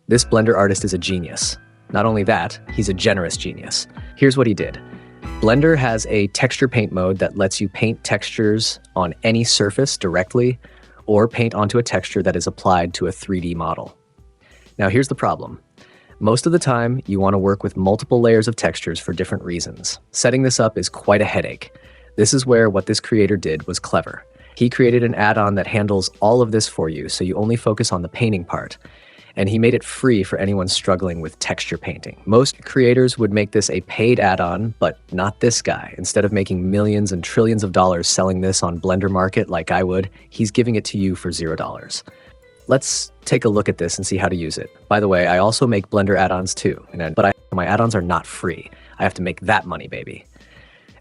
This Blender artist is a genius. Not only that, he's a generous genius. Here's what he did. Blender has a texture paint mode that lets you paint textures on any surface directly or paint onto a texture that is applied to a 3D model. Now here's the problem. Most of the time, you want to work with multiple layers of textures for different reasons. Setting this up is quite a headache. This is where what this creator did was clever. He created an add-on that handles all of this for you, so you only focus on the painting part. And he made it free for anyone struggling with texture painting. Most creators would make this a paid add-on, but not this guy. Instead of making millions and trillions of dollars selling this on Blender Market like I would, he's giving it to you for $0. Let's take a look at this and see how to use it. By the way, I also make Blender add-ons too, but my add-ons are not free. I have to make that money, baby.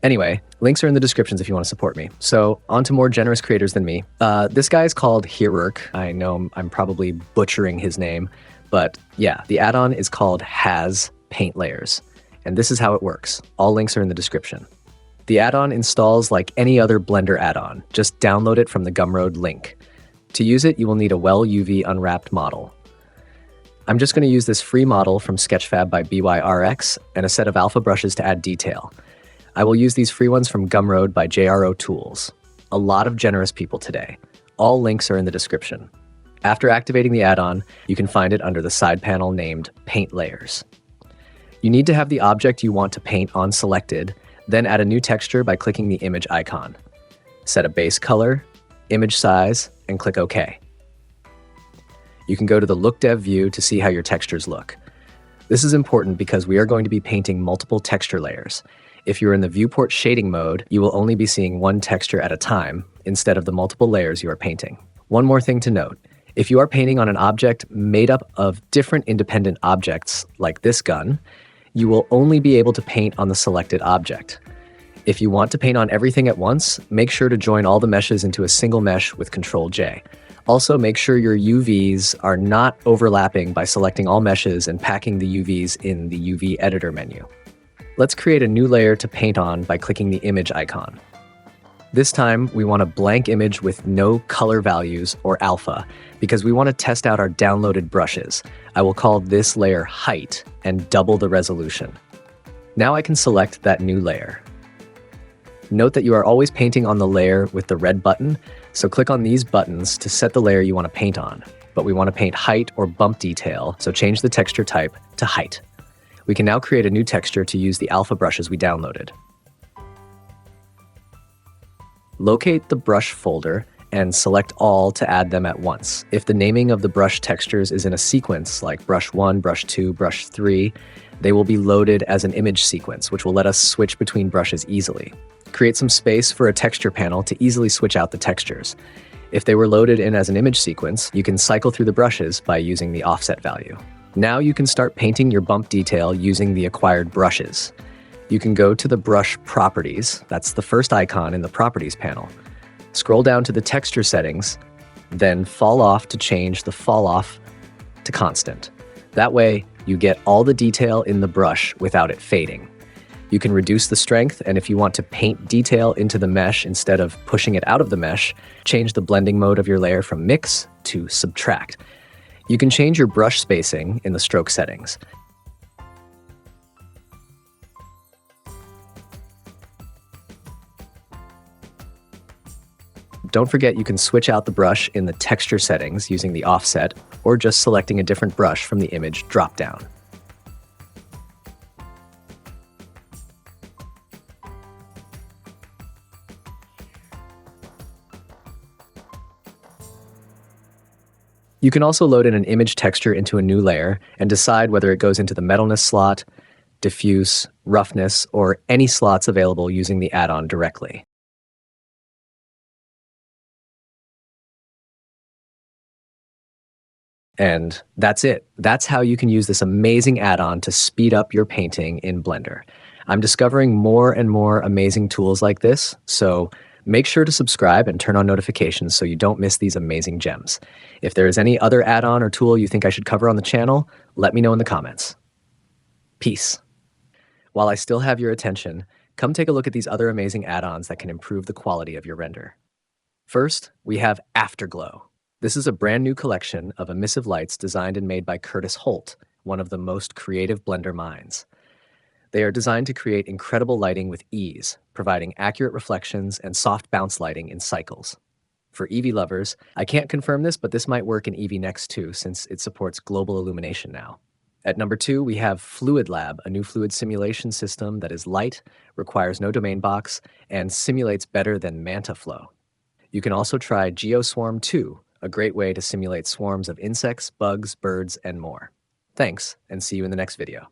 Anyway, links are in the descriptions if you want to support me. So, on to more generous creators than me. This guy is called Hirurk. I know I'm probably butchering his name, but yeah, the add-on is called Has Paint Layers. And this is how it works. All links are in the description. The add-on installs like any other Blender add-on. Just download it from the Gumroad link. To use it, you will need a well UV unwrapped model. I'm just going to use this free model from Sketchfab by BYRX and a set of alpha brushes to add detail. I will use these free ones from Gumroad by JRO Tools. A lot of generous people today. All links are in the description. After activating the add-on, you can find it under the side panel named Paint Layers. You need to have the object you want to paint on selected, then add a new texture by clicking the image icon. Set a base color, image size, and click OK. You can go to the Look Dev view to see how your textures look. This is important because we are going to be painting multiple texture layers. If you're in the viewport shading mode, you will only be seeing one texture at a time instead of the multiple layers you are painting. One more thing to note. If you are painting on an object made up of different independent objects, like this gun, you will only be able to paint on the selected object. If you want to paint on everything at once, make sure to join all the meshes into a single mesh with Ctrl-J. Also, make sure your UVs are not overlapping by selecting all meshes and packing the UVs in the UV editor menu. Let's create a new layer to paint on by clicking the image icon. This time, we want a blank image with no color values or alpha because we want to test out our downloaded brushes. I will call this layer Height and double the resolution. Now I can select that new layer. Note that you are always painting on the layer with the red button, so click on these buttons to set the layer you want to paint on. But we want to paint height or bump detail, so change the texture type to height. We can now create a new texture to use the alpha brushes we downloaded. Locate the brush folder and select all to add them at once. If the naming of the brush textures is in a sequence, like brush 1, brush 2, brush 3, they will be loaded as an image sequence, which will let us switch between brushes easily. Create some space for a texture panel to easily switch out the textures. If they were loaded in as an image sequence, you can cycle through the brushes by using the offset value. Now you can start painting your bump detail using the acquired brushes. You can go to the brush properties, that's the first icon in the properties panel. Scroll down to the texture settings, then fall off to change the fall off to constant. That way, you get all the detail in the brush without it fading. You can reduce the strength, and if you want to paint detail into the mesh instead of pushing it out of the mesh, change the blending mode of your layer from mix to subtract. You can change your brush spacing in the stroke settings. Don't forget you can switch out the brush in the texture settings using the offset or just selecting a different brush from the image dropdown. You can also load in an image texture into a new layer and decide whether it goes into the metalness slot, diffuse, roughness, or any slots available using the add-on directly. And that's it. That's how you can use this amazing add-on to speed up your painting in Blender. I'm discovering more and more amazing tools like this, so make sure to subscribe and turn on notifications so you don't miss these amazing gems. If there is any other add-on or tool you think I should cover on the channel, let me know in the comments. Peace. While I still have your attention, come take a look at these other amazing add-ons that can improve the quality of your render. First, we have Afterglow. This is a brand new collection of emissive lights designed and made by Curtis Holt, one of the most creative Blender minds. They are designed to create incredible lighting with ease, providing accurate reflections and soft bounce lighting in cycles. For Eevee lovers, I can't confirm this, but this might work in Eevee Next too, since it supports global illumination now. At number 2, we have Fluid Lab, a new fluid simulation system that is light, requires no domain box, and simulates better than MantaFlow. You can also try GeoSwarm 2, a great way to simulate swarms of insects, bugs, birds, and more. Thanks, and see you in the next video.